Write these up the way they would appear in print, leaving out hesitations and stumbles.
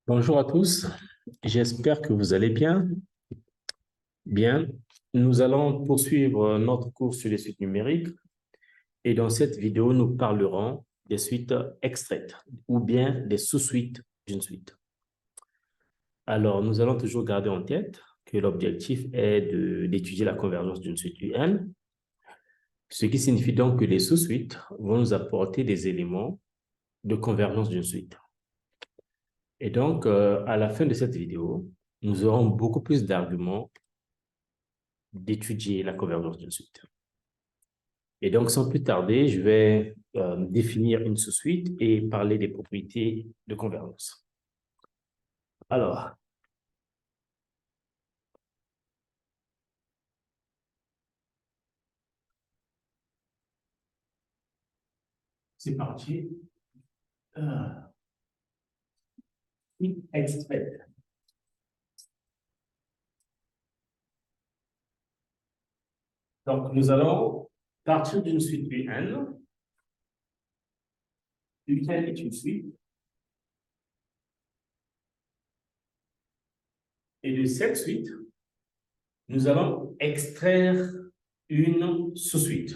Bonjour à tous, j'espère que vous allez bien. Bien, nous allons poursuivre notre cours sur les suites numériques et dans cette vidéo, nous parlerons des suites extraites ou bien des sous-suites d'une suite. Alors, nous allons toujours garder en tête que l'objectif est d'étudier la convergence d'une suite UN, ce qui signifie donc que les sous-suites vont nous apporter des éléments de convergence d'une suite. Et donc, à la fin de cette vidéo, nous aurons beaucoup plus d'arguments d'étudier la convergence d'une suite. Et donc, sans plus tarder, je vais définir une sous-suite et parler des propriétés de convergence. Alors, c'est parti. Extrait. Donc, nous allons partir d'une suite UN. UN est une suite. Et de cette suite, nous allons extraire une sous-suite.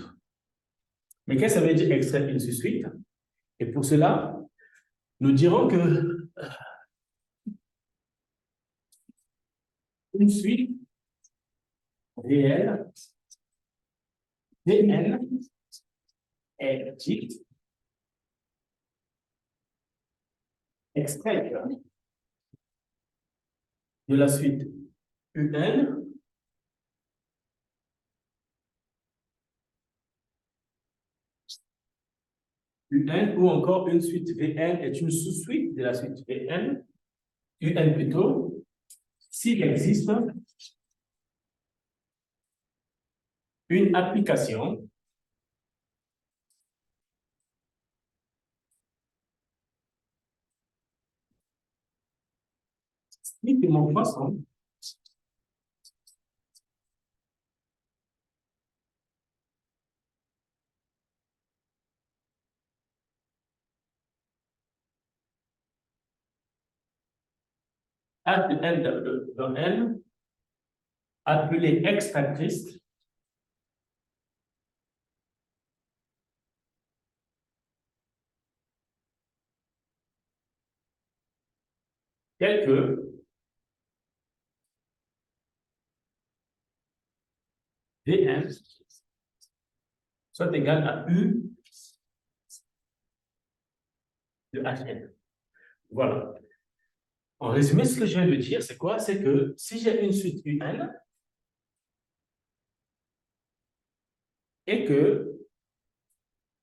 Mais qu'est-ce que ça veut dire extraire une sous-suite? Et pour cela, nous dirons que une suite réelle, Vn, est dite extraite de la suite UN ou encore une suite Vn est une sous-suite de la suite Vn, UN plutôt, s'il existe une application strictement croissante H de N dans N, appelée extractrice, telle que Vn soit égal à U de Hn. Voilà. En résumé, ce que je viens de dire, c'est quoi? C'est que si j'ai une suite UN et que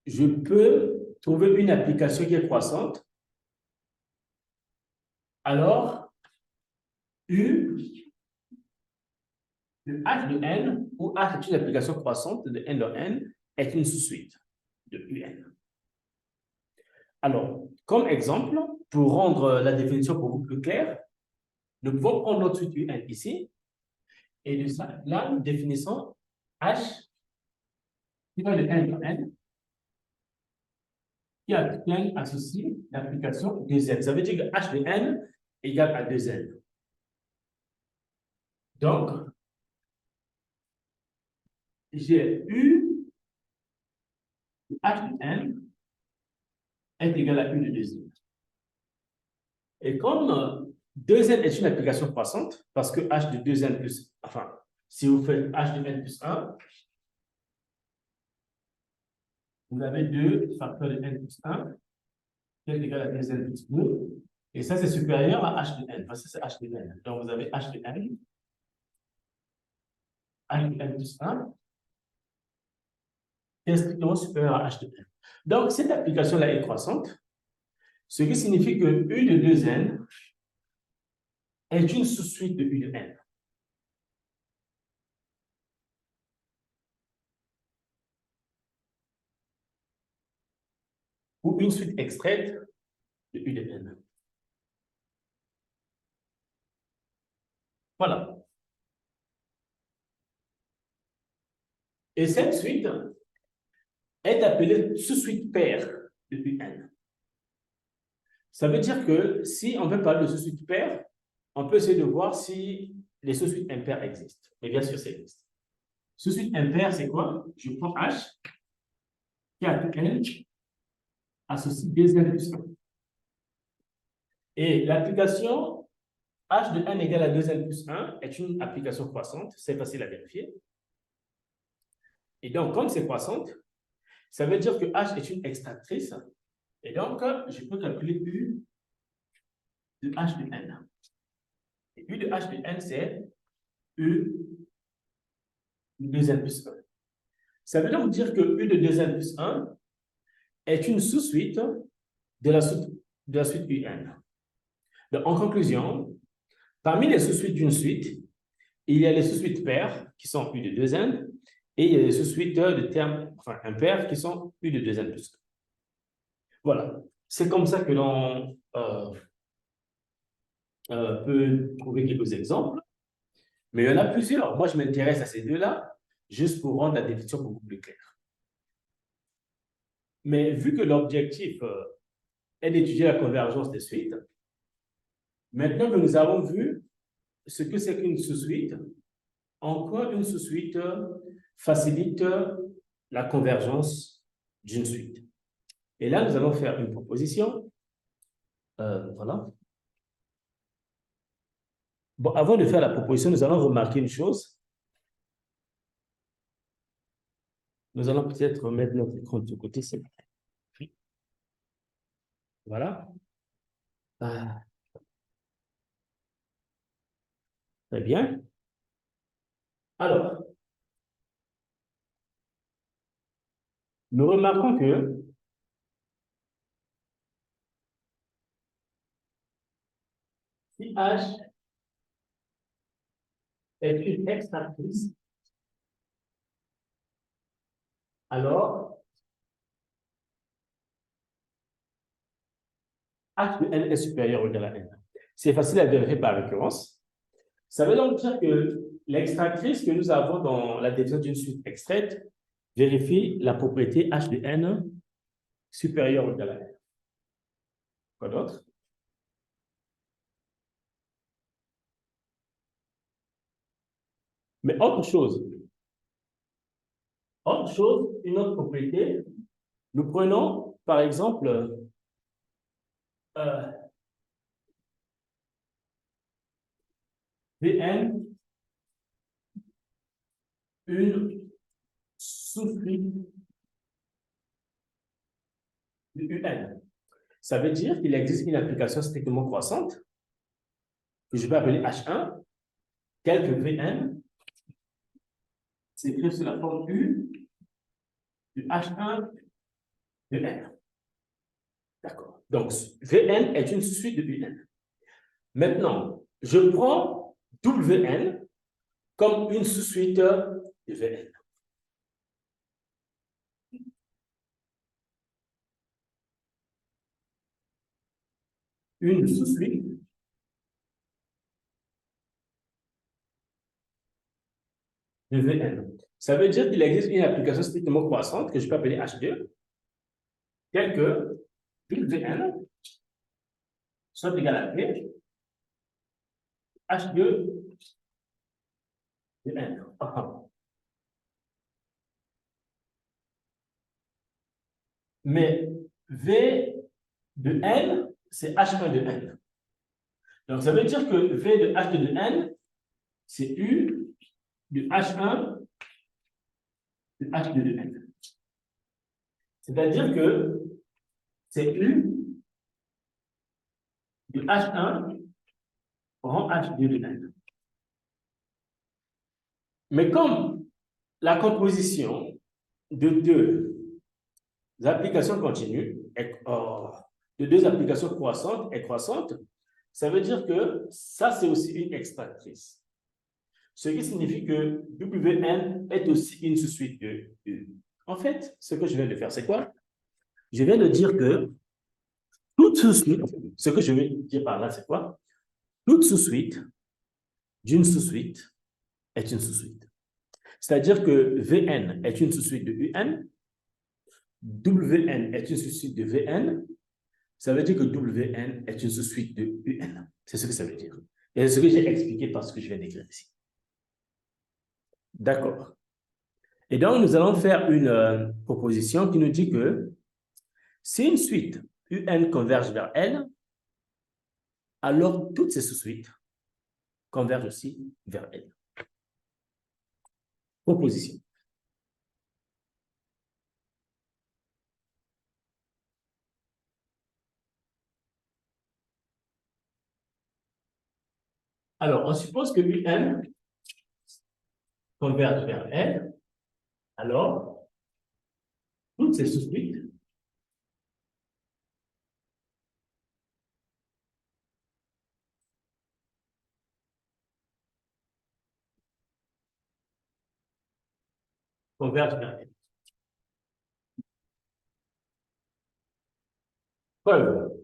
je peux trouver une application qui est croissante, alors U de H de N, où H est une application croissante de N dans N, est une sous-suite de UN. Alors, comme exemple, pour rendre la définition beaucoup plus claire, nous pouvons prendre notre suite UN ici, et de ça, là, nous définissons H qui va de N dans N, qui a bien associé l'application 2N. Ça veut dire que H de N égale à 2N. Donc, j'ai U H de N est égal à U de 2N. Et comme 2N est une application croissante, parce que H de 2N plus, enfin, si vous faites H de N plus 1, vous avez 2 facteurs de N plus 1, qui est égal à 2N plus 2, et ça, c'est supérieur à H de N, parce que c'est H de N. Donc, vous avez H de N plus 1, qui est strictement supérieur à H de N. Donc, cette application-là est croissante, ce qui signifie que U de 2N est une sous-suite de U de N. Ou une suite extraite de U de N. Voilà. Et cette suite est appelée sous-suite paire de UN. Ça veut dire que si on veut parler de sous-suite paire, on peut essayer de voir si les sous-suites impaires existent. Mais bien sûr, ça existe. Sous-suite impaire, c'est quoi? Je prends H, qui a N, associe 2n plus 1. Et l'application H de n égale à 2n plus 1 est une application croissante. C'est facile à vérifier. Et donc, comme c'est croissante, ça veut dire que H est une extractrice. Et donc, je peux calculer U de H de n. Et U de H de n, c'est U de 2n plus 1. Ça veut donc dire que U de 2n plus 1 est une sous-suite de la suite UN. Donc, en conclusion, parmi les sous-suites d'une suite, il y a les sous-suites paires qui sont U de 2n et il y a les sous-suites de termes impairs qui sont U de 2n plus 1. Voilà. C'est comme ça que l'on peut trouver quelques exemples. Mais il y en a plusieurs. Moi, je m'intéresse à ces deux-là juste pour rendre la définition beaucoup plus claire. Mais vu que l'objectif est d'étudier la convergence des suites, maintenant que nous avons vu ce que c'est qu'une sous-suite, en quoi une sous-suite facilite la convergence d'une suite. Et là, nous allons faire une proposition. Voilà. Bon, avant de faire la proposition, nous allons remarquer une chose. Nous allons peut-être remettre notre écran de côté. Voilà. Ah. Très bien. Alors, nous remarquons que si H est une extractrice, alors H de n est supérieur ou égal à n. C'est facile à vérifier par récurrence. Ça veut donc dire que l'extractrice que nous avons dans la définition d'une suite extraite vérifie la propriété H de n supérieure ou égal à n. Quoi d'autre? Mais autre chose, une autre propriété, nous prenons par exemple Vn, une sous-suite de Un. Ça veut dire qu'il existe une application strictement croissante que je vais appeler H1, telle que Vn s'écrit sous la forme U de H1 de N. D'accord. Donc, Vn est une suite de Un. Maintenant, je prends Wn comme une sous-suite de Vn. Une sous-suite de Vn. Ça veut dire qu'il existe une application strictement croissante que je peux appeler H2, telle que Vn soit égal à V H2 de N. Mais V de N, c'est H1 de N. Donc, ça veut dire que V de H2 de N, c'est U de H1 de H2 de N. C'est-à-dire que c'est U de H1 rend H2 de N. Mais comme la composition de deux applications continues, de deux applications croissantes est croissante, ça veut dire que ça, c'est aussi une extractrice. Ce qui signifie que Wn est aussi une sous-suite de U. En fait, ce que je viens de faire, c'est quoi? Je viens de dire que toute sous-suite, ce que je veux dire par là, c'est quoi? Toute sous-suite d'une sous-suite est une sous-suite. C'est-à-dire que Vn est une sous-suite de Un, Wn est une sous-suite de Vn, Ça veut dire que Wn est une sous-suite de Un. C'est ce que ça veut dire. Et c'est ce que j'ai expliqué par ce que je viens d'écrire ici. D'accord. Et donc, nous allons faire une proposition qui nous dit que si une suite Un converge vers L, alors toutes ces sous-suites convergent aussi vers L. Proposition. Alors, on suppose que Un converge vers L, alors toutes ces sous-suites convergent vers L. Preuve.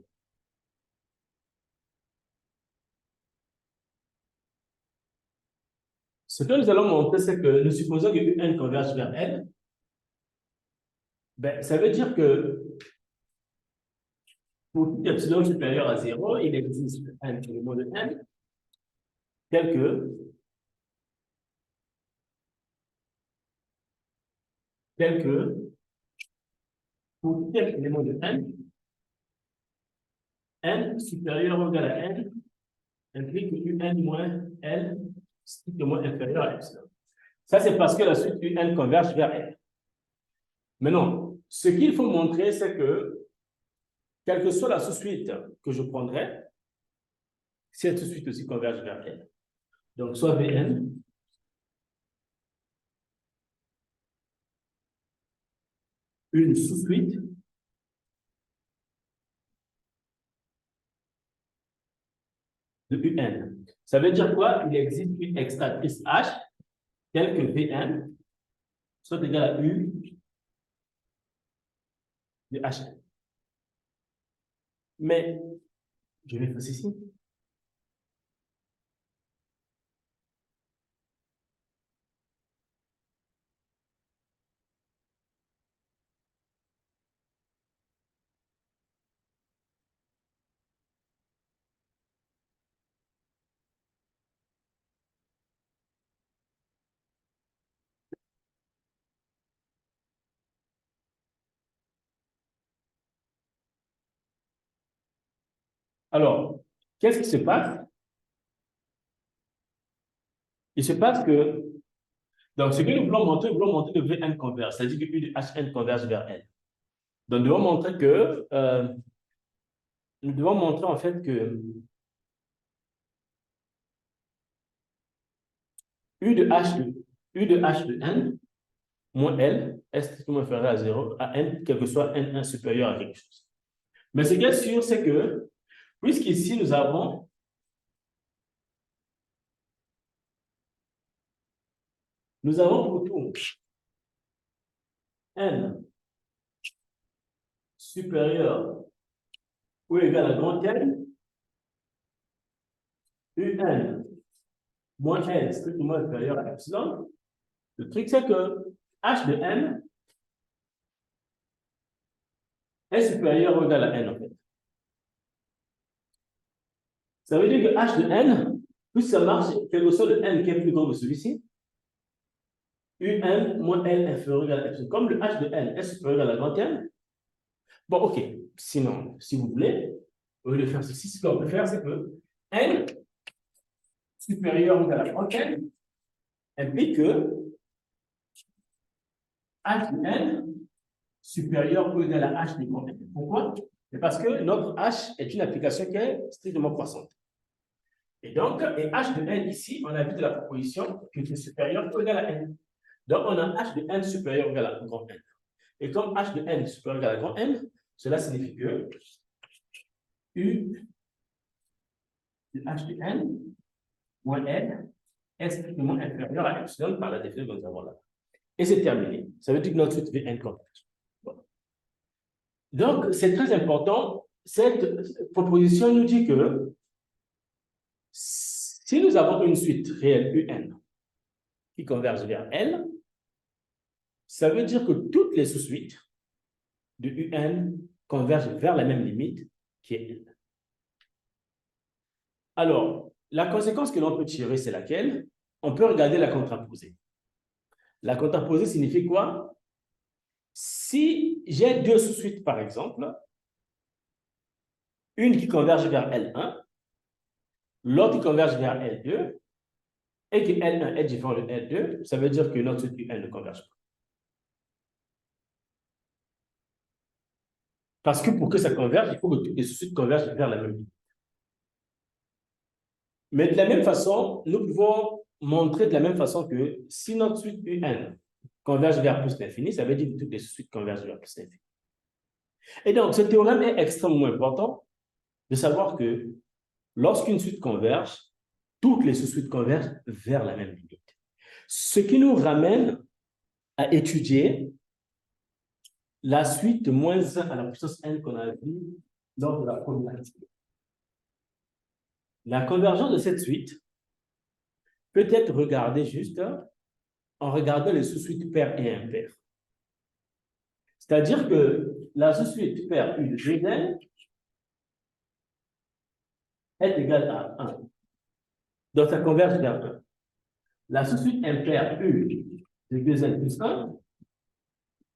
Ce que nous allons montrer, c'est que nous supposons que Un converge vers L. Ben, ça veut dire que pour tout epsilon supérieur à 0, il existe un élément de N tel que pour tout élément de N supérieur ou égal à N implique Un moins L strictement inférieur à epsilon. Ça, c'est parce que la suite Un converge vers L. Maintenant, ce qu'il faut montrer, c'est que, quelle que soit la sous-suite que je prendrai, cette sous-suite aussi converge vers L. Donc, soit Vn, une sous-suite de Un. Ça veut dire quoi? Il existe une extractrice H telle que Vn soit égale à U de Hn. Mais, je vais faire ceci. Alors, qu'est-ce qui se passe? Il se passe que, donc ce que nous voulons montrer que Vn converge, c'est-à-dire que U de Hn converge vers N. Donc, nous devons montrer que, nous devons montrer en fait que U de H de N moins L est strictement inférieur à 0 à N, quel que soit N1 supérieur à quelque chose. Mais ce qui est sûr, c'est que, puisqu'ici nous avons pour tout N supérieur ou égal à grand N, Un moins N strictement inférieur à epsilon. Le truc, c'est que H de N est supérieur ou égal à N, en fait. Ça veut dire que H de N, plus ça marche, quel que soit le N qui est plus grand que celui-ci, Un moins L inférieur ou égal à epsilon. Comme le H de N est supérieur à la grand N, bon, ok. Sinon, si vous voulez, au lieu de faire ceci, ce qu'on peut faire, c'est que N supérieur ou égal à grand N implique que H de N supérieur ou égal à H de grand N. Pourquoi? C'est parce que notre H est une application qui est strictement croissante. Et donc, et H de N ici, on a vu de la proposition que c'est supérieur ou égal à N. Donc, on a H de N supérieur ou égal à grand N. Et comme H de N supérieur ou égal à grand N, cela signifie que U de H de N moins N est strictement inférieur à epsilon par la définition que nous avons là. Et c'est terminé. Ça veut dire que notre suite Vn converge. Bon. Donc, c'est très important. Cette proposition nous dit que si nous avons une suite réelle Un qui converge vers L, ça veut dire que toutes les sous-suites de Un convergent vers la même limite qui est L. Alors, la conséquence que l'on peut tirer, c'est laquelle? On peut regarder la contraposée. La contraposée signifie quoi? Si j'ai deux sous-suites, par exemple, une qui converge vers L1, l'autre qui converge vers L2, et que L1 est différent de L2, ça veut dire que notre suite UN ne converge pas. Parce que pour que ça converge, il faut que toutes les sous-suites convergent vers la même ligne. Mais de la même façon, nous pouvons montrer de la même façon que si notre suite UN converge vers plus l'infini, ça veut dire que toutes les sous-suites convergent vers plus l'infini. Et donc, ce théorème est extrêmement important de savoir que lorsqu'une suite converge, toutes les sous-suites convergent vers la même limite. Ce qui nous ramène à étudier la suite de moins 1 à la puissance n qu'on a vu lors de la première activité. La convergence de cette suite peut être regardée juste en regardant les sous-suites paires et impaires. C'est-à-dire que la sous-suite paire U de 2n est égale à 1. Donc, ça converge vers 1. La sous-suite impaire U de 2n plus 1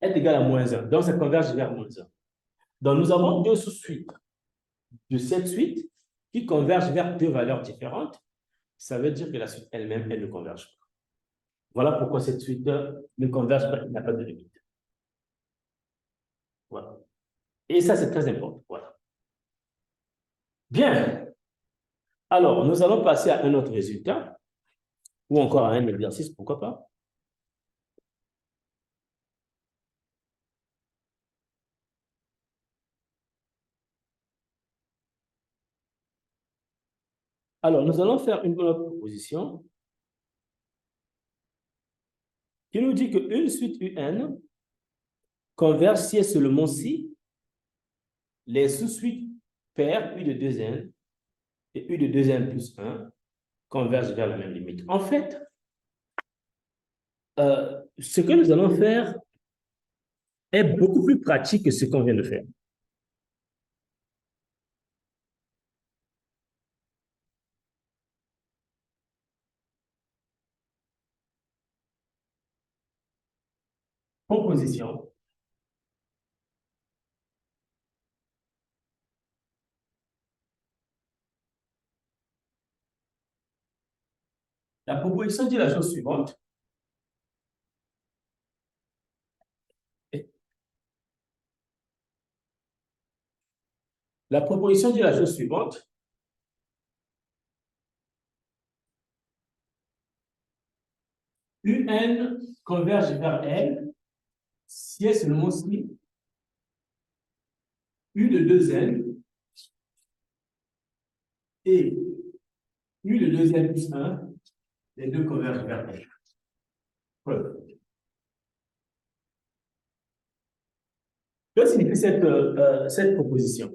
est égale à moins 1. Donc, ça converge vers moins 1. Donc, nous avons deux sous-suites de cette suite qui convergent vers deux valeurs différentes. Ça veut dire que la suite elle-même, elle ne converge pas. Voilà pourquoi cette suite ne converge pas, il n'y a pas de limite. Voilà. Et ça, c'est très important. Voilà. Bien. Alors, nous allons passer à un autre résultat, ou encore à un exercice, pourquoi pas. Alors, nous allons faire une autre proposition qui nous dit qu'une suite UN converge si et seulement si les sous-suites paires U de 2n et U de 2n plus 1 convergent vers la même limite. En fait, ce que nous allons faire est beaucoup plus pratique que ce qu'on vient de faire. Proposition. La proposition dit la chose suivante. La proposition dit la chose suivante. UN converge vers L si et seulement si U de 2n et U de 2n plus 1, les deux convergent vers L. Preuve. Que signifie cette proposition?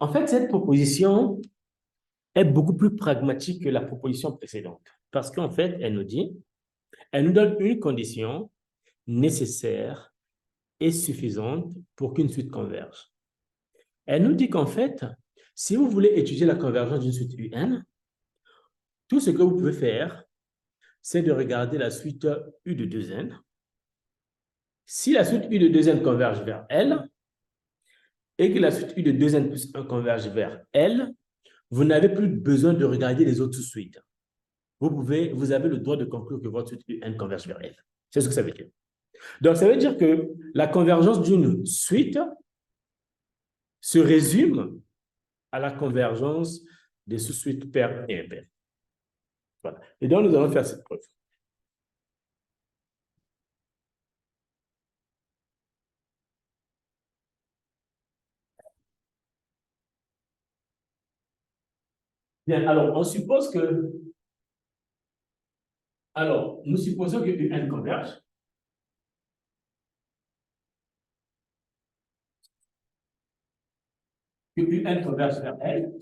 En fait, cette proposition est beaucoup plus pragmatique que la proposition précédente. Parce qu'en fait, elle nous donne une condition nécessaire et suffisante pour qu'une suite converge. Elle nous dit qu'en fait, si vous voulez étudier la convergence d'une suite UN, tout ce que vous pouvez faire, c'est de regarder la suite U de 2n. Si la suite U de 2n converge vers L, et que la suite U de 2n plus 1 converge vers L, vous n'avez plus besoin de regarder les autres sous-suites. Vous avez le droit de conclure que votre suite UN converge vers L. C'est ce que ça veut dire. Donc, ça veut dire que la convergence d'une suite se résume à la convergence des sous-suites paires et impaires. Voilà. Et donc, nous allons faire cette preuve. Bien, alors, on suppose que... Alors, nous supposons que UN converge. Que UN converge vers L.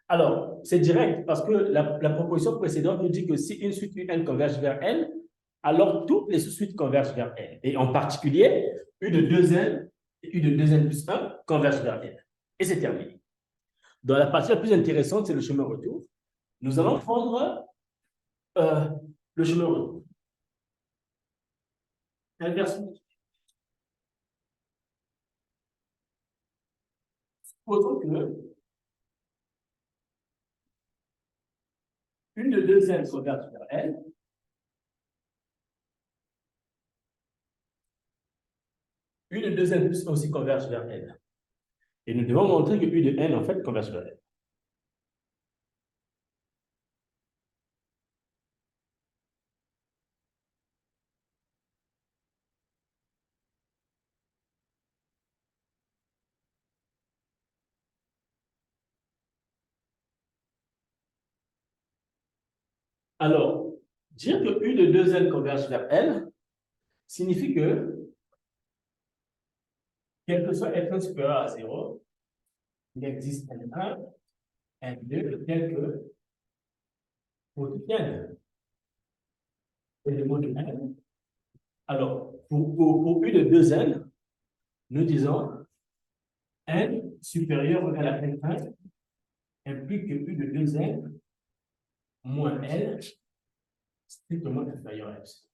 Alors, c'est direct parce que la proposition précédente nous dit que si une suite UN converge vers L, alors toutes les sous-suites convergent vers L. Et en particulier, U de 2N et U de 2n plus 1 converge vers n. Et c'est terminé. Dans la partie la plus intéressante, c'est le chemin retour. Nous allons prendre le chemin retour. Inversement. Supposons que U de 2n converge vers n. U de 2n plus 1 aussi converge vers n. Et nous devons montrer que U de n, en fait, converge vers n. Alors, dire que U de 2n converge vers n signifie que, quel que soit n supérieur à 0, il existe n1, n2, tel que pour tout n. Et le mot de n. Alors, pour U de 2n, nous disons n supérieur ou égal à n1 implique que U de 2n moins n strictement inférieur à epsilon.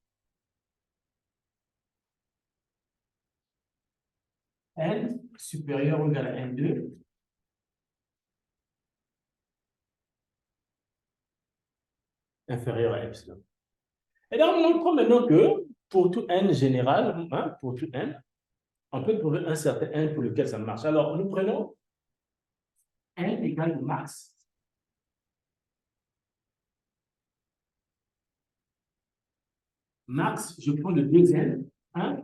N supérieur ou égal à n2 inférieur à epsilon. Et donc, on montre maintenant que pour tout n général, pour tout n, on peut trouver un certain n pour lequel ça marche. Alors, nous prenons n égale max. Max, je prends le 2n, 1,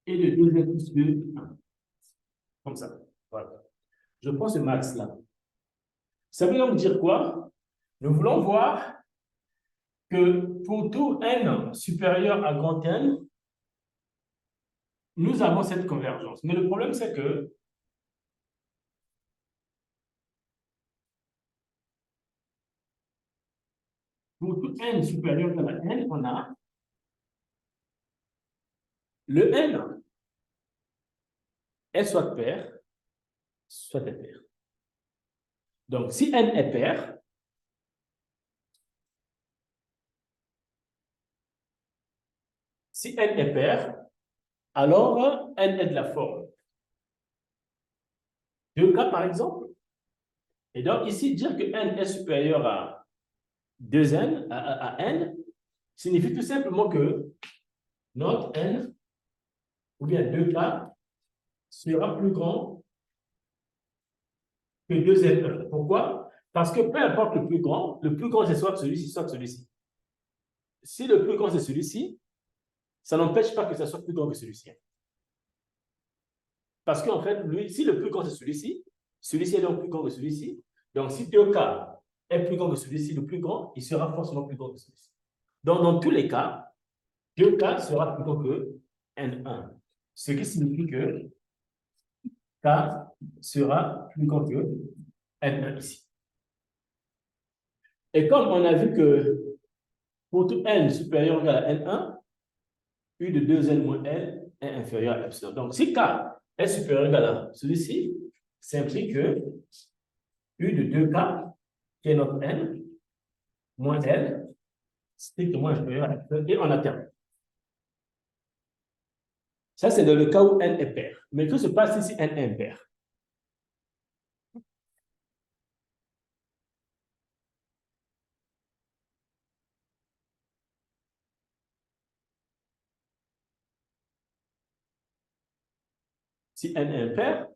et le 2n plus 2, 1. Comme ça. Voilà. Je prends ce max-là. Ça veut donc dire quoi? Nous voulons voir que pour tout n supérieur à grand N, nous avons cette convergence. Mais le problème, c'est que pour tout n supérieur à n, on a le n est soit pair, soit impair. Donc, si n est pair, alors n est de la forme 2K par exemple. Et donc, ici, dire que n est supérieur à 2n, à n, signifie tout simplement que notre n, ou bien 2K, sera plus grand que 2n1. Pourquoi? Parce que peu importe le plus grand c'est soit celui-ci, soit celui-ci. Si le plus grand c'est celui-ci, ça n'empêche pas que ça soit plus grand que celui-ci. Parce qu'en fait, si le plus grand c'est celui-ci, celui-ci est donc plus grand que celui-ci. Donc, si 2K est plus grand que celui-ci, le plus grand, il sera forcément plus grand que celui-ci. Donc, dans tous les cas, 2K sera plus grand que N1. Ce qui signifie que K sera plus grand que N1 ici. Et comme on a vu que pour tout N supérieur ou égal à N1, U de 2N moins N est inférieur à epsilon. Donc, si K est supérieur ou égal à celui-ci, ça implique que U de 2K, qui est notre N, moins N, strictement inférieur à epsilon, et on a terminé. Ça, c'est dans le cas où N est pair. Mais que se passe si N est impair? Si N est impair,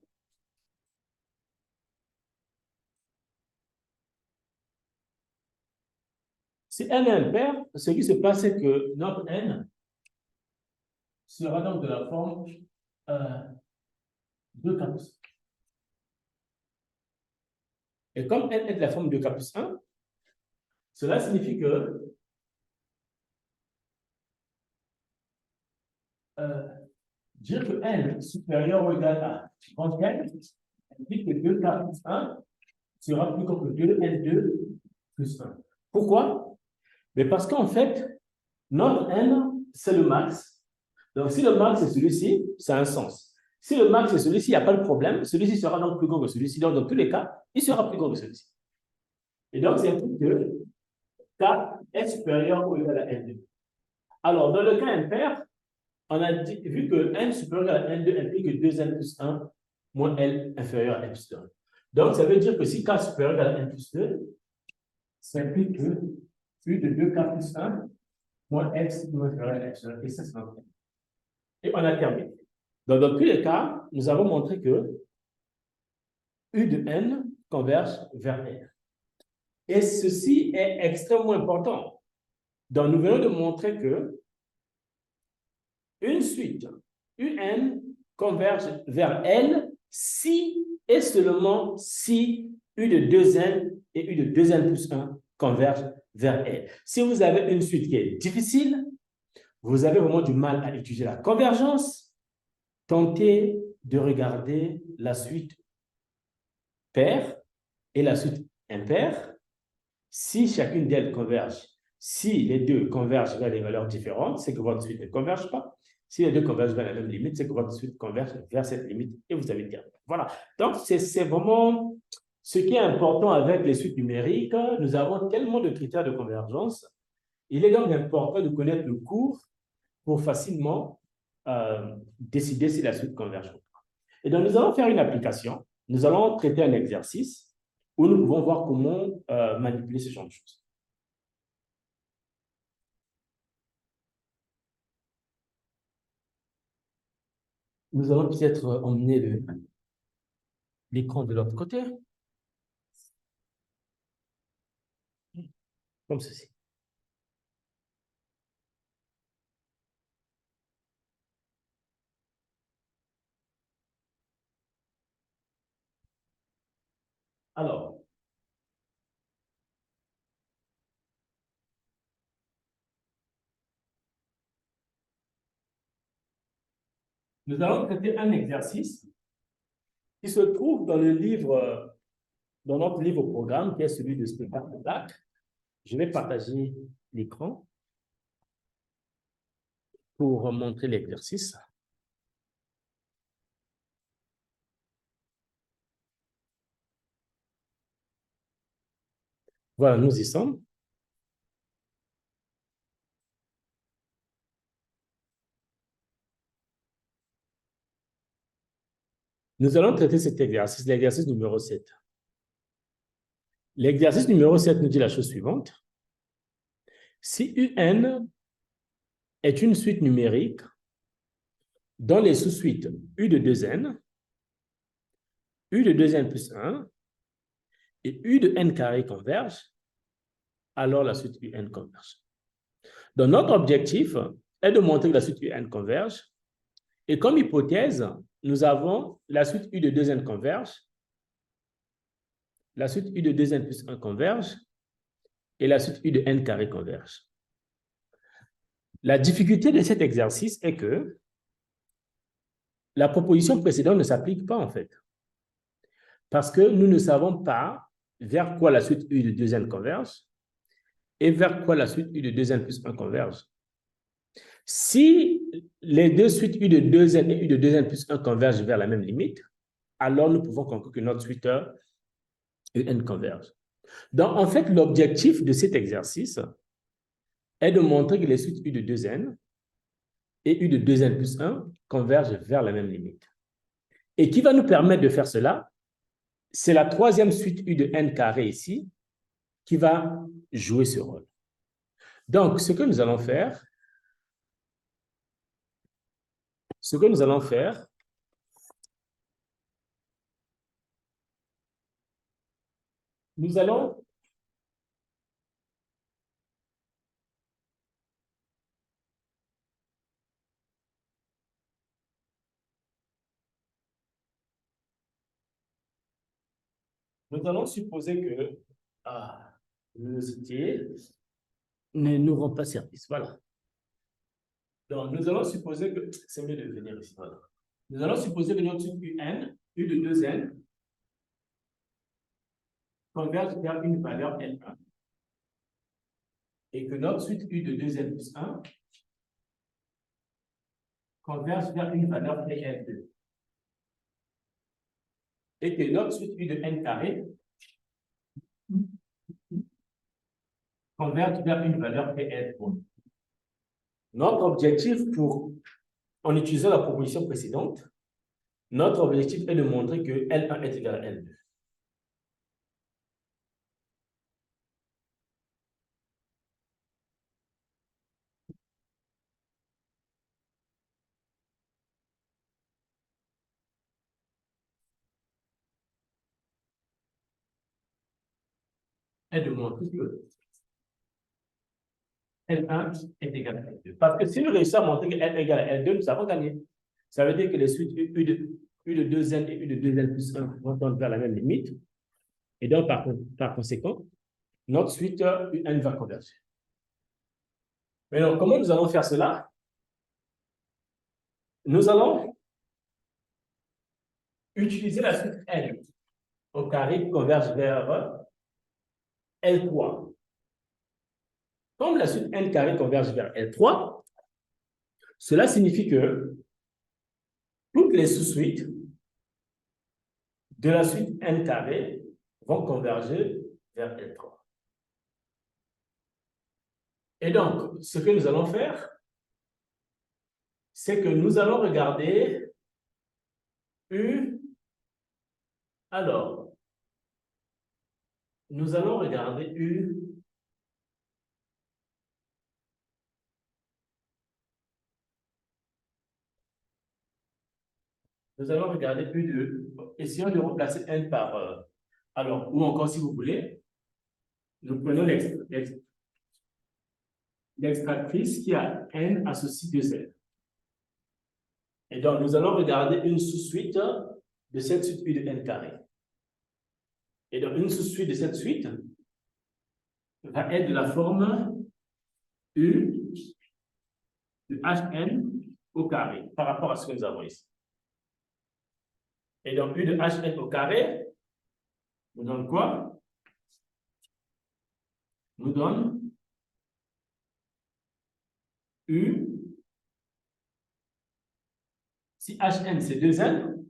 si N est impair, ce qui se passe, c'est que notre N sera donc de la forme 2K plus 1. Et comme N est de la forme 2K plus 1, cela signifie que dire que N supérieur ou égal à grand N implique que 2K plus 1 sera plus grand que 2N2 plus 1. Pourquoi? Mais parce qu'en fait, notre N, c'est le max. Donc, si le max est celui-ci, ça a un sens. Si le max est celui-ci, il n'y a pas de problème. Celui-ci sera donc plus grand que celui-ci. Donc, dans tous les cas, il sera plus grand que celui-ci. Et donc, c'est implique que K est supérieur ou égal à N2. Alors, dans le cas impair, on a dit, vu que N supérieur à N2 implique que 2N plus 1 moins L inférieur à N plus 2. Donc, ça veut dire que si K supérieur à N plus 2, ça implique que U de 2K plus 1 moins X moins inférieur à N plus 1. Et ça, c'est notre. Et on a terminé. Donc, dans tous les cas, nous avons montré que U de N converge vers N. Et ceci est extrêmement important. Donc, nous venons de montrer que une suite UN converge vers L si et seulement si U de 2N et U de 2N plus 1 convergent vers L. Si vous avez une suite qui est difficile, vous avez vraiment du mal à étudier la convergence, tentez de regarder la suite paire et la suite impaire. Si chacune d'elles converge, si les deux convergent vers des valeurs différentes, c'est que votre suite ne converge pas. Si les deux convergent vers la même limite, c'est que votre suite converge vers cette limite et vous avez terminé. Voilà. Donc, c'est vraiment ce qui est important avec les suites numériques. Nous avons tellement de critères de convergence. Il est donc important de connaître le cours pour facilement décider si la suite converge ou pas. Et donc, nous allons faire une application. Nous allons traiter un exercice où nous pouvons voir comment manipuler ce genre de choses. Nous allons peut-être emmener l'écran de l'autre côté, comme ceci. Alors, nous allons traiter un exercice qui se trouve dans le livre, dans notre livre programme, qui est celui de Stéphane Black. Je vais partager l'écran pour montrer l'exercice. Voilà, nous y sommes. Nous allons traiter cet exercice, l'exercice numéro 7. L'exercice numéro 7 nous dit la chose suivante. Si UN est une suite numérique dont les sous-suites U de 2N, U de 2N plus 1 et U de N carré convergent, alors la suite UN converge. Donc, notre objectif est de montrer que la suite UN converge. Et comme hypothèse, nous avons la suite U de 2N converge, la suite U de 2N plus 1 converge, et la suite U de N carré converge. La difficulté de cet exercice est que la proposition précédente ne s'applique pas en fait. Parce que nous ne savons pas vers quoi la suite U de 2N converge et vers quoi la suite U de 2N plus 1 converge. Si les deux suites U de 2N et U de 2N plus 1 convergent vers la même limite, alors nous pouvons conclure que notre suite UN converge. Donc, en fait, l'objectif de cet exercice est de montrer que les suites U de 2N et U de 2N plus 1 convergent vers la même limite. Et qui va nous permettre de faire cela? C'est la troisième suite U de N carré ici qui va jouer ce rôle. Donc, ce que nous allons faire, nous allons supposer que luminosité ne nous rend pas service. Voilà. Donc, nous allons supposer que c'est mieux de venir ici. Voilà. Nous allons supposer que notre suite UN, U de 2N, converge vers une valeur N1. Et que notre suite U de 2N plus 1 converge vers une valeur qui est L2. Et que notre suite U de n carré converge vers une valeur qui est L1. Notre objectif en utilisant la proposition précédente, notre objectif est de montrer que L1 est égal à L2. Et de montrer que L1 est égal à L2. Parce que si nous réussissons à montrer que L est égal à L2, nous avons gagné. Ça veut dire que les suites U de 2n et U de 2n plus 1 vont tendre vers la même limite. Et donc, par conséquent, notre suite UN va converger. Mais comment nous allons faire cela? Nous allons utiliser la suite N au carré qui converge vers L3. Comme la suite N carré converge vers L3, cela signifie que toutes les sous-suites de la suite N carré vont converger vers L3. Et donc, ce que nous allons faire, c'est que nous allons regarder U. Alors, nous allons regarder U. Nous allons regarder U de. Essayons de remplacer N par. Alors, ou encore, si vous voulez, nous prenons l'extractrice qui a N associé 2N. Et donc, nous allons regarder une sous-suite de cette suite U de N carré. Et donc, une sous-suite de cette suite va être de la forme U de Hn au carré par rapport à ce que nous avons ici. Et donc, U de Hn au carré nous donne quoi? Nous donne U. Si Hn c'est 2n,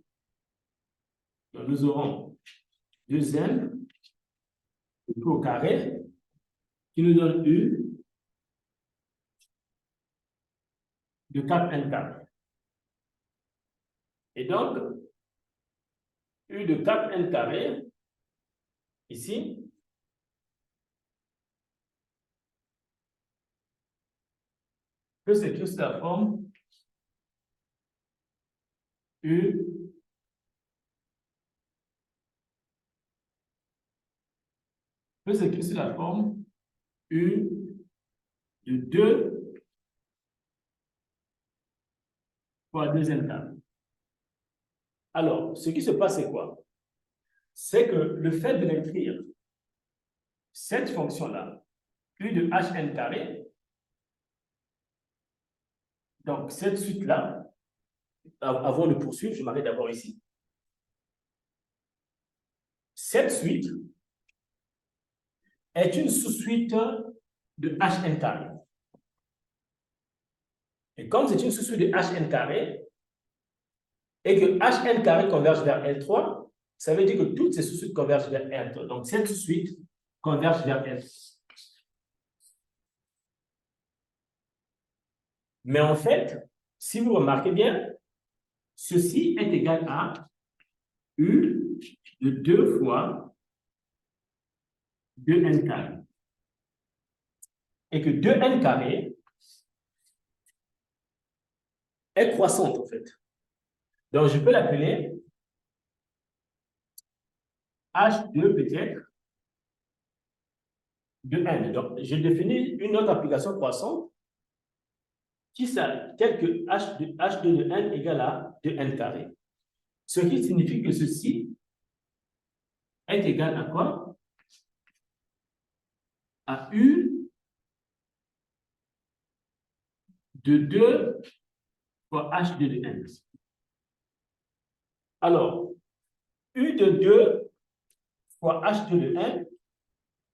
donc nous aurons 2n au carré qui nous donne U de 4n carré. Et donc, U de 4n carré, ici, peut s'écrire sous la forme U peut s'écrire sous la forme U de 2 fois 2n carré. Alors, ce qui se passe, c'est quoi? C'est que le fait de l'écrire, cette fonction-là, U de Hn carré, donc cette suite-là, avant de poursuivre, je m'arrête d'abord ici. Cette suite est une sous-suite de Hn carré. Et comme c'est une sous-suite de Hn carré, et que Hn carré converge vers L3, ça veut dire que toutes ces sous-suites convergent vers L3. Donc, cette sous-suite converge vers L3. Mais en fait, si vous remarquez bien, ceci est égal à U de 2 fois 2n carré. Et que 2n carré est croissante, en fait. Donc, je peux l'appeler H2 peut-être de n. Donc, je définis une autre application croissante qui ça, tel que H2 de n égale à 2n carré. Ce qui signifie que ceci est égal à quoi? À U de 2 fois H2 de n. Alors, U de 2 fois H2 de n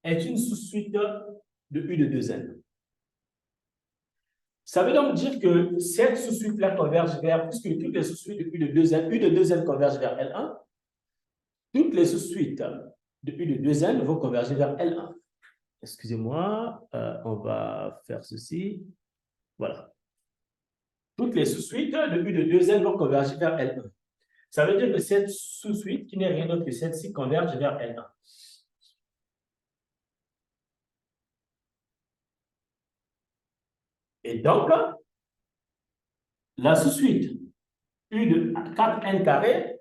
est une sous-suite de U de 2n. Ça veut donc dire que cette sous-suite-là converge vers, puisque toutes les sous-suites de U de 2n convergent vers L1, toutes les sous-suites de U de 2n vont converger vers L1. Excusez-moi, on va faire ceci. Voilà. Toutes les sous-suites de U de 2n vont converger vers L1. Ça veut dire que cette sous-suite, qui n'est rien d'autre que celle-ci, converge vers L1. Et donc, la sous-suite U de 4n carré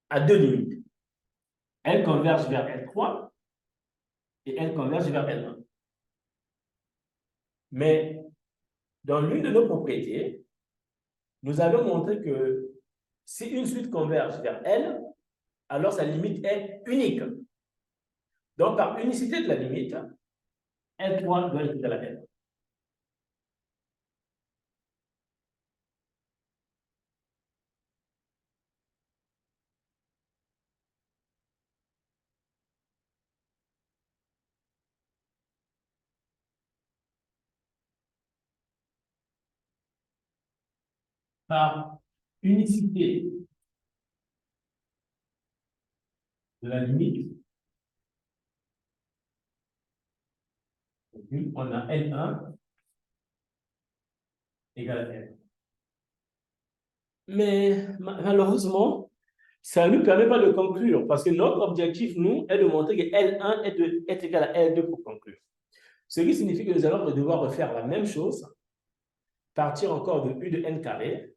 a deux limites. Elle converge vers L3 et elle converge vers L1. Mais dans l'une de nos propriétés, nous avons montré que si une suite converge vers L, alors sa limite est unique. Donc, par unicité de la limite, L3 doit être égal à L. Par unicité de la limite, on a L1 égale à L. Mais malheureusement, ça ne nous permet pas de conclure parce que notre objectif, nous, est de montrer que L1 est égal à L2 pour conclure. Ce qui signifie que nous allons devoir refaire la même chose, partir encore de U de n carré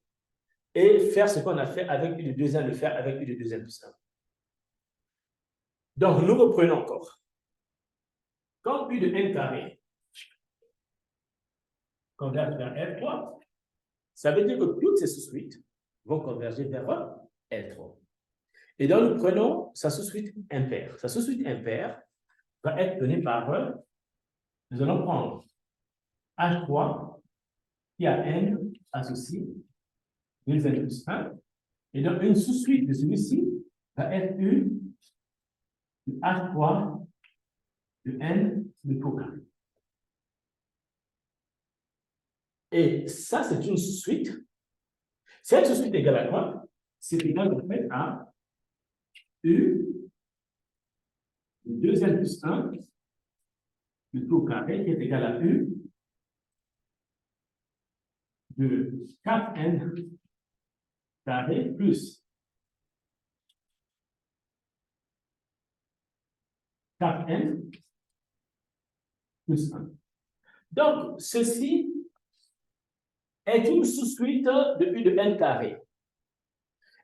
et faire ce qu'on a fait avec U de 2n, le faire avec U de 2n plus 1. Donc, nous reprenons encore. Quand U de n carré converge vers L3, ça veut dire que toutes ces sous-suites vont converger vers L3. Et donc, nous prenons sa sous-suite impaire. Sa sous-suite impaire va être donnée par, nous allons prendre H3 qui a n associé 2n plus 1. Et donc, une sous-suite de celui-ci va être U de H3 de n de taux carré. Et ça, c'est une sous-suite. Cette sous-suite est égale à quoi? C'est égal en fait à U de 2n plus 1 de taux carré qui est égal à U de 4n carré plus 4n plus 1. Donc, ceci est une sous-suite de U de n carré.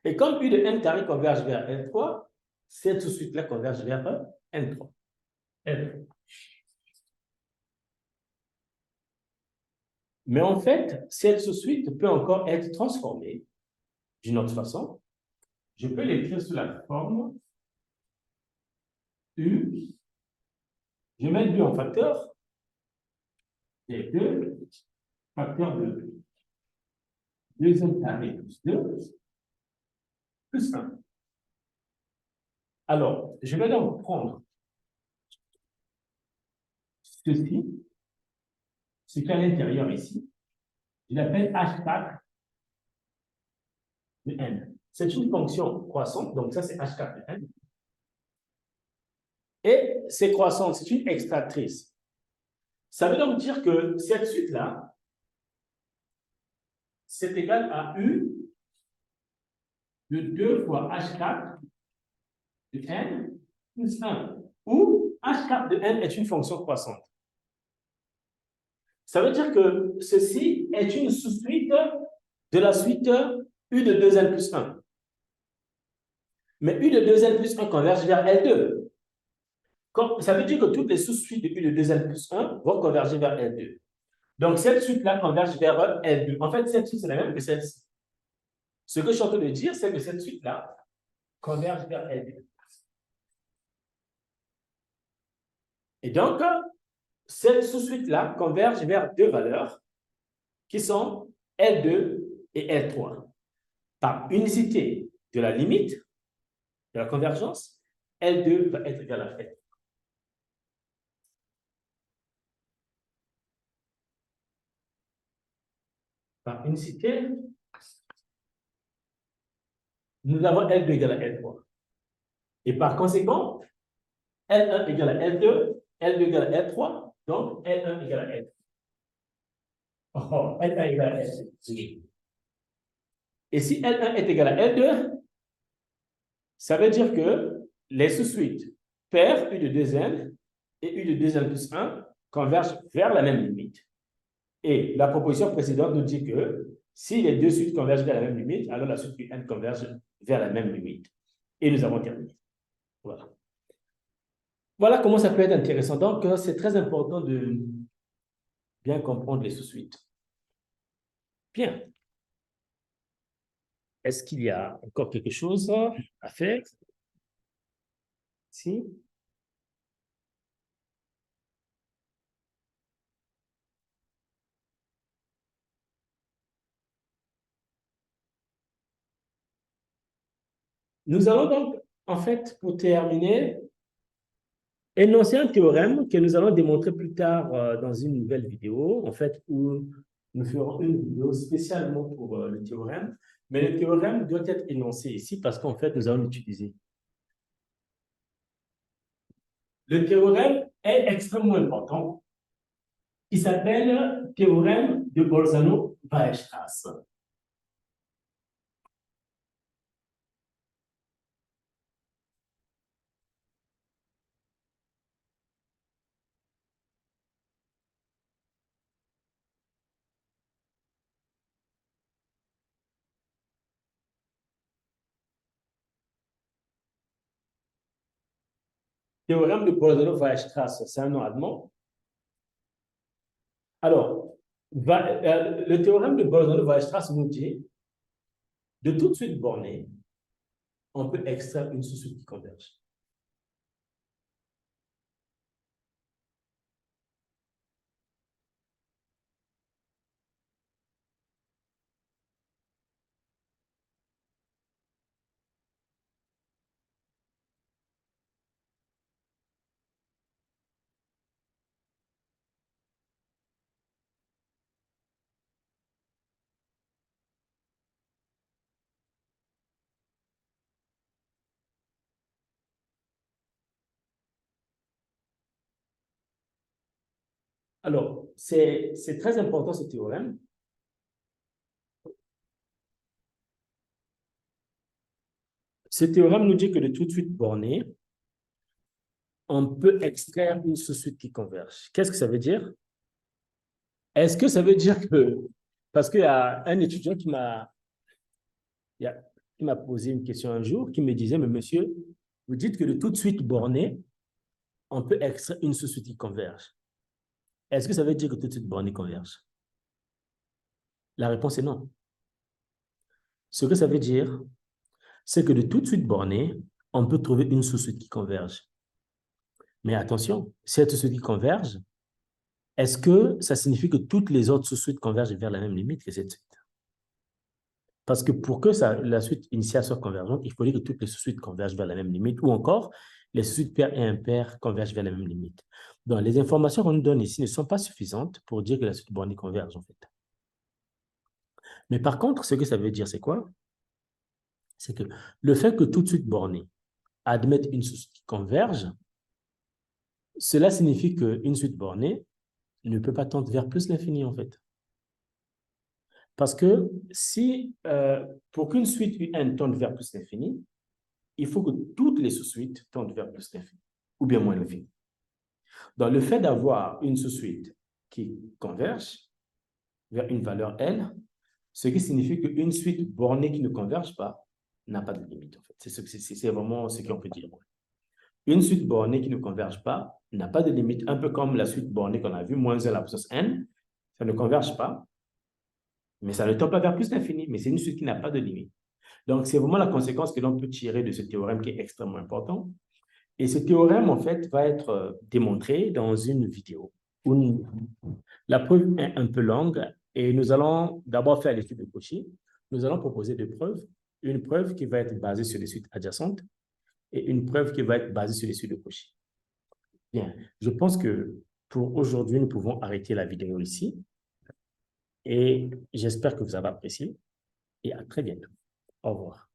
Et comme U de n carré converge vers L3, cette sous-suite-là converge vers N3. L3. Mais en fait, cette sous-suite peut encore être transformée d'une autre façon. Je peux l'écrire sous la forme U. Je mets 2 en facteur. Et 2 facteur de 2n carré plus 2 plus 1. Alors, je vais donc prendre ceci, ce qui est à l'intérieur ici. Je l'appelle H4 de n. C'est une fonction croissante, donc ça c'est H4 de n. Et c'est croissante, c'est une extractrice. Ça veut donc dire que cette suite-là, c'est égal à U de 2 fois H4 de n plus 1, où H4 de n est une fonction croissante. Ça veut dire que ceci est une sous-suite de la suite U de 2n plus 1. Mais U de 2n plus 1 converge vers L2. Ça veut dire que toutes les sous-suites de U de 2n plus 1 vont converger vers L2. Donc, cette suite-là converge vers L2. En fait, cette suite, c'est la même que celle-ci. Ce que je suis en train de dire, c'est que cette suite-là converge vers L2. Et donc, cette sous-suite-là converge vers deux valeurs qui sont L2 et L3. Par unicité de la limite de la convergence, L2 va être égal à L3. par unicité, nous avons L2 égale à L3. Et par conséquent, L1 égale à L2, L2 égale à L3, donc L1 égale à L2. Oh, L1 égale à L2. Et si L1 est égal à L2, ça veut dire que les sous-suites paires U de 2N et U de 2N plus 1 convergent vers la même limite. Et la proposition précédente nous dit que si les deux suites convergent vers la même limite, alors la suite UN converge vers la même limite. Et nous avons terminé. Voilà. Voilà comment ça peut être intéressant. Donc, c'est très important de bien comprendre les sous-suites. Bien. Est-ce qu'il y a encore quelque chose à faire? Si? Nous allons donc, en fait, pour terminer, énoncer un théorème que nous allons démontrer plus tard dans une nouvelle vidéo, en fait, où nous ferons une vidéo spécialement pour le théorème. Mais le théorème doit être énoncé ici parce qu'en fait, nous allons l'utiliser. Le théorème est extrêmement important. Il s'appelle théorème de Bolzano-Weierstrass. Théorème de Bolzano-Weierstrass, c'est un nom allemand. Alors, le théorème de Bolzano-Weierstrass nous dit, de toute suite bornée, on peut extraire une sous-suite qui converge. Alors, c'est très important ce théorème. Ce théorème nous dit que de toute suite bornée, on peut extraire une sous-suite qui converge. Qu'est-ce que ça veut dire? Est-ce que ça veut dire que, parce qu'il y a un étudiant qui m'a posé une question un jour, qui me disait, mais monsieur, vous dites que de toute suite bornée, on peut extraire une sous-suite qui converge. Est-ce que ça veut dire que toute suite bornée converge? La réponse est non. Ce que ça veut dire, c'est que de toute suite bornée, on peut trouver une sous-suite qui converge. Mais attention, cette sous-suite qui converge, est-ce que ça signifie que toutes les autres sous-suites convergent vers la même limite que cette suite? Parce que pour que la suite initiale soit convergente, il faudrait que toutes les sous-suites convergent vers la même limite, ou encore, les sous-suites paires et impaires convergent vers la même limite. Donc, les informations qu'on nous donne ici ne sont pas suffisantes pour dire que la suite bornée converge, en fait. Mais par contre, ce que ça veut dire, c'est quoi? C'est que le fait que toute suite bornée admette une sous-suite qui converge, cela signifie qu'une suite bornée ne peut pas tendre vers plus l'infini, en fait. Parce que si, pour qu'une suite UN tende vers plus l'infini, il faut que toutes les sous-suites tendent vers plus l'infini, ou bien moins l'infini. Donc, le fait d'avoir une sous-suite qui converge vers une valeur L, ce qui signifie qu'une suite bornée qui ne converge pas n'a pas de limite, en fait. C'est vraiment ce qu'on peut dire. Une suite bornée qui ne converge pas n'a pas de limite, un peu comme la suite bornée qu'on a vue, moins 1 à la puissance n, ça ne converge pas, mais ça ne tend pas vers plus l'infini, mais c'est une suite qui n'a pas de limite. Donc, c'est vraiment la conséquence que l'on peut tirer de ce théorème qui est extrêmement important. Et ce théorème, en fait, va être démontré dans une vidéo. La preuve est un peu longue et nous allons d'abord faire l'étude de Cauchy. Nous allons proposer deux preuves. Une preuve qui va être basée sur les suites adjacentes et une preuve qui va être basée sur les suites de Cauchy. Bien, je pense que pour aujourd'hui, nous pouvons arrêter la vidéo ici. Et j'espère que vous avez apprécié et à très bientôt. Au revoir.